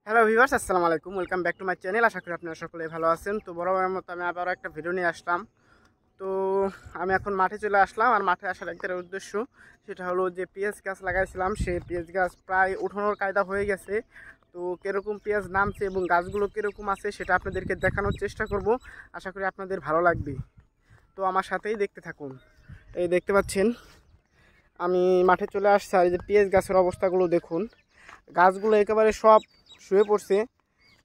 Hello viewers, আসসালামু আলাইকুম। Welcome back to my channel. আশা করি আপনারা সকলে ভালো আছেন। তো বরাবরের মতো আমি আবারও একটা ভিডিও নিয়ে আসলাম। তো আমি এখন মাঠে চলে আসলাম। আর মাঠে আসার একটাই উদ্দেশ্য, সেটা হলো যে পেঁয়াজ গাছ লাগাইছিলাম, সেই পেঁয়াজ গাছ প্রায় উঠানোর কায়দা হয়ে গেছে। তো কীরকম পেঁয়াজ নামছে এবং গাছগুলো কীরকম আছে সেটা আপনাদেরকে দেখানোর চেষ্টা করব। আশা করি আপনাদের ভালো লাগবে। তো আমার সাথেই দেখতে থাকুন। এই দেখতে পাচ্ছেন আমি মাঠে চলে আসছি। আর এই যে পেঁয়াজ গাছের অবস্থাগুলো দেখুন, গাছগুলো একেবারে সব শুয়ে পড়ছে,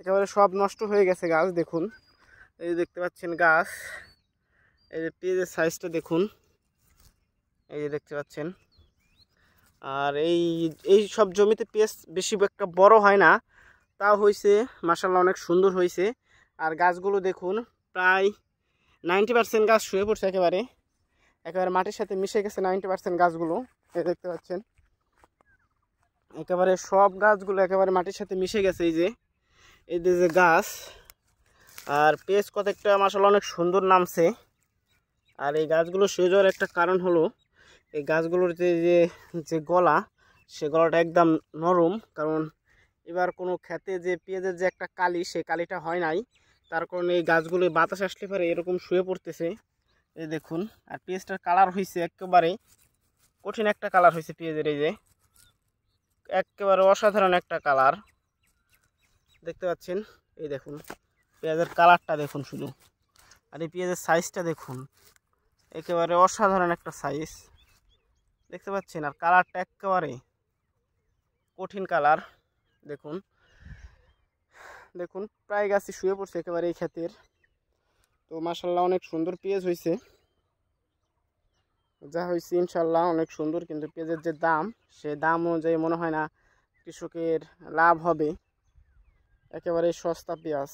একেবারে সব নষ্ট হয়ে গেছে গাছ। দেখুন, এই যে দেখতে পাচ্ছেন গাছ, এই যে পেঁয়াজের সাইজটা দেখুন, এই যে দেখতে পাচ্ছেন। আর এই এই সব জমিতে পেঁয়াজ বেশি একটা বড় হয় না, তাও হয়েছে মাশাআল্লাহ, অনেক সুন্দর হয়েছে। আর গাছগুলো দেখুন, প্রায় 90% গাছ শুয়ে পড়ছে, একেবারে একেবারে মাটির সাথে মিশে গেছে 90% গাছগুলো। এই দেখতে পাচ্ছেন একেবারে সব গাছগুলো একেবারে মাটির সাথে মিশে গেছে। এই যে গাছ, আর পেঁয়াজ কতটা মাশাআল্লাহ অনেক সুন্দর নামছে। আর এই গাছগুলো শুয়ে যাওয়ার একটা কারণ হলো, এই গাছগুলোর যে গলা, সে গলাটা একদম নরম। কারণ এবার কোনো ক্ষেতে যে পেঁয়াজের যে একটা কালি, সেই কালিটা হয় নাই, তার কারণে এই গাছগুলো বাতাস আসলে পারে এরকম শুয়ে পড়তেছে। এই দেখুন, আর পেঁয়াজটার কালার হয়েছে একেবারে কঠিন একটা কালার হয়েছে পেঁয়াজের। এই যে একেবারে অসাধারণ একটা কালার দেখতে পাচ্ছেন। এই দেখুন পেঁয়াজের কালারটা দেখুন শুধু, আর এই পেঁয়াজের সাইজটা দেখুন, একেবারে অসাধারণ একটা সাইজ দেখতে পাচ্ছেন। আর কালারটা একেবারে কঠিন কালার দেখুন। দেখুন প্রায় গাছই শুয়ে পড়ছে একেবারে এই ক্ষেতের। তো মাশাআল্লাহ অনেক সুন্দর পেঁয়াজ হয়েছে, যা হয়েছে ইনশাল্লাহ অনেক সুন্দর। কিন্তু পেঁয়াজের যে দাম, সে দাম অনুযায়ী মনে হয় না কৃষকের লাভ হবে। একেবারে সস্তা পেঁয়াজ।